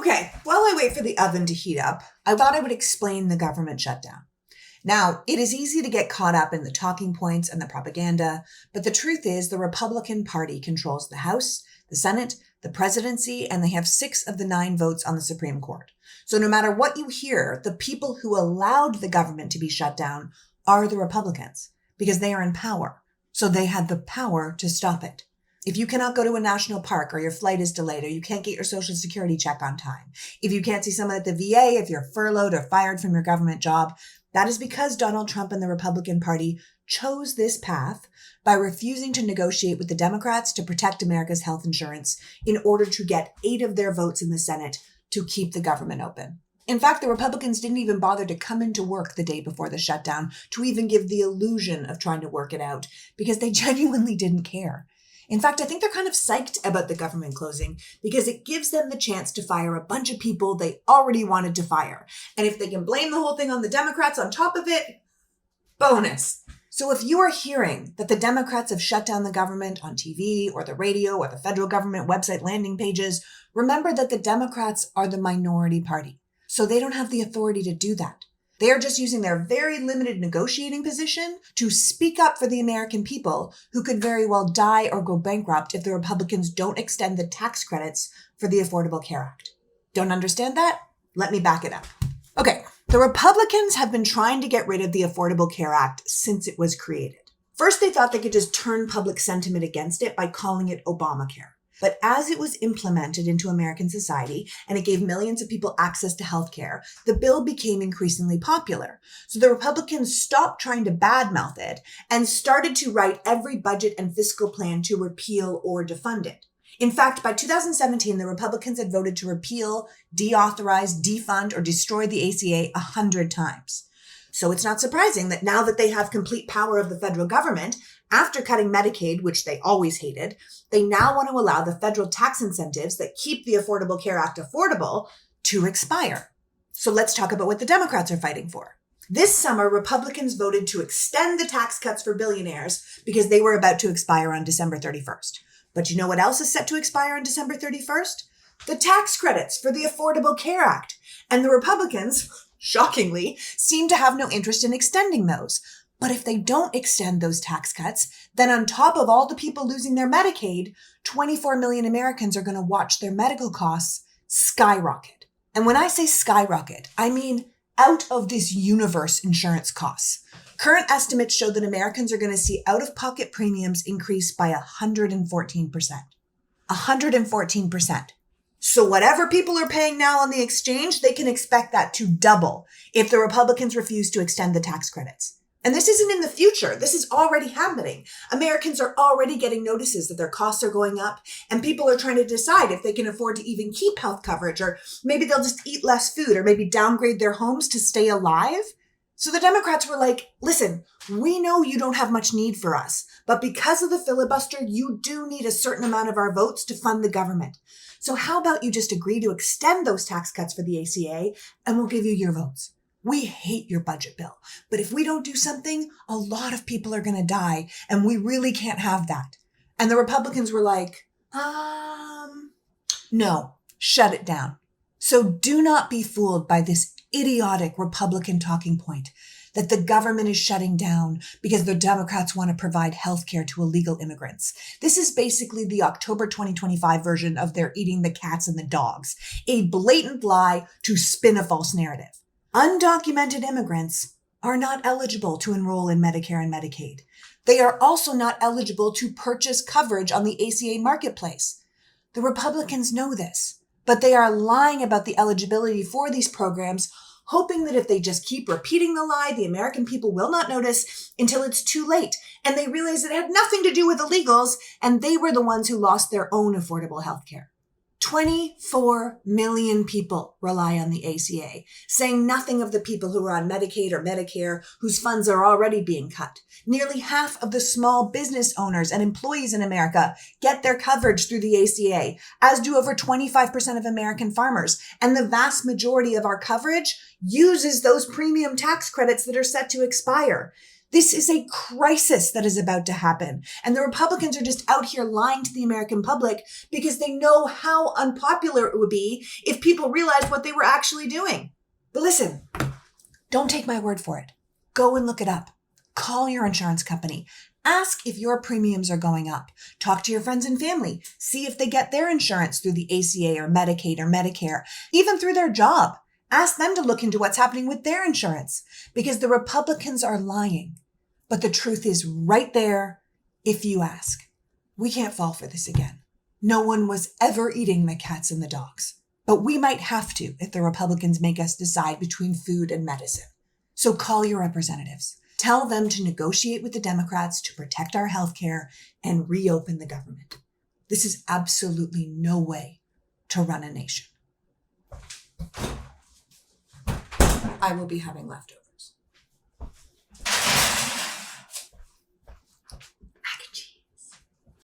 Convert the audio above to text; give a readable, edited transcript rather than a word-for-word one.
Okay, while I wait for the oven to heat up, I thought I would explain the government shutdown. Now, it is easy to get caught up in the talking points and the propaganda, but the truth is the Republican Party controls the House, the Senate, the presidency, and they have 6 of the 9 votes on the Supreme Court. So no matter what you hear, the people who allowed the government to be shut down are the Republicans, because they are in power. So they had the power to stop it. If you cannot go to a national park, or your flight is delayed, or you can't get your social security check on time, if you can't see someone at the VA, if you're furloughed or fired from your government job, that is because Donald Trump and the Republican Party chose this path by refusing to negotiate with the Democrats to protect America's health insurance in order to get 8 of their votes in the Senate to keep the government open. In fact, the Republicans didn't even bother to come into work the day before the shutdown to even give the illusion of trying to work it out, because they genuinely didn't care. In fact, I think they're kind of psyched about the government closing because it gives them the chance to fire a bunch of people they already wanted to fire. And if they can blame the whole thing on the Democrats on top of it, bonus. So if you are hearing that the Democrats have shut down the government on TV or the radio or the federal government website landing pages, remember that the Democrats are the minority party. So they don't have the authority to do that. They are just using their very limited negotiating position to speak up for the American people who could very well die or go bankrupt if the Republicans don't extend the tax credits for the Affordable Care Act. Don't understand that? Let me back it up. Okay, the Republicans have been trying to get rid of the Affordable Care Act since it was created. First, they thought they could just turn public sentiment against it by calling it Obamacare. But as it was implemented into American society and it gave millions of people access to health care, the bill became increasingly popular. So the Republicans stopped trying to badmouth it and started to write every budget and fiscal plan to repeal or defund it. In fact, by 2017, the Republicans had voted to repeal, deauthorize, defund, or destroy the ACA 100 times. So it's not surprising that now that they have complete power of the federal government, after cutting Medicaid, which they always hated, they now want to allow the federal tax incentives that keep the Affordable Care Act affordable to expire. So let's talk about what the Democrats are fighting for. This summer, Republicans voted to extend the tax cuts for billionaires because they were about to expire on December 31st. But you know what else is set to expire on December 31st? The tax credits for the Affordable Care Act. And the Republicans, shockingly, seem to have no interest in extending those. But if they don't extend those tax cuts, then on top of all the people losing their Medicaid, 24 million Americans are going to watch their medical costs skyrocket. And when I say skyrocket, I mean out of this universe insurance costs. Current estimates show that Americans are going to see out-of-pocket premiums increase by 114%. 114%. So whatever people are paying now on the exchange, they can expect that to double if the Republicans refuse to extend the tax credits. And this isn't in the future. This is already happening. Americans are already getting notices that their costs are going up, and people are trying to decide if they can afford to even keep health coverage, or maybe they'll just eat less food, or maybe downgrade their homes to stay alive. So the Democrats were like, listen, we know you don't have much need for us, but because of the filibuster, you do need a certain amount of our votes to fund the government. So how about you just agree to extend those tax cuts for the ACA, and we'll give you your votes. We hate your budget bill, but if we don't do something, a lot of people are going to die, and we really can't have that. And the Republicans were like, no, shut it down. So do not be fooled by this idiotic Republican talking point that the government is shutting down because the Democrats want to provide health care to illegal immigrants. This is basically the October 2025 version of their eating the cats and the dogs, a blatant lie to spin a false narrative. Undocumented immigrants are not eligible to enroll in Medicare and Medicaid. They are also not eligible to purchase coverage on the ACA marketplace. The Republicans know this, but they are lying about the eligibility for these programs, hoping that if they just keep repeating the lie, the American people will not notice until it's too late. And they realize it had nothing to do with illegals, and they were the ones who lost their own affordable health care. 24 million people rely on the ACA, saying nothing of the people who are on Medicaid or Medicare whose funds are already being cut. Nearly half of the small business owners and employees in America get their coverage through the ACA, as do over 25% of American farmers. And the vast majority of our coverage uses those premium tax credits that are set to expire. This is a crisis that is about to happen. And the Republicans are just out here lying to the American public because they know how unpopular it would be if people realized what they were actually doing. But listen, don't take my word for it. Go and look it up. Call your insurance company. Ask if your premiums are going up. Talk to your friends and family. See if they get their insurance through the ACA or Medicaid or Medicare, even through their job. Ask them to look into what's happening with their insurance because the Republicans are lying. But the truth is right there if you ask. We can't fall for this again. No one was ever eating the cats and the dogs. But we might have to if the Republicans make us decide between food and medicine. So call your representatives. Tell them to negotiate with the Democrats to protect our health care and reopen the government. This is absolutely no way to run a nation. I will be having leftovers.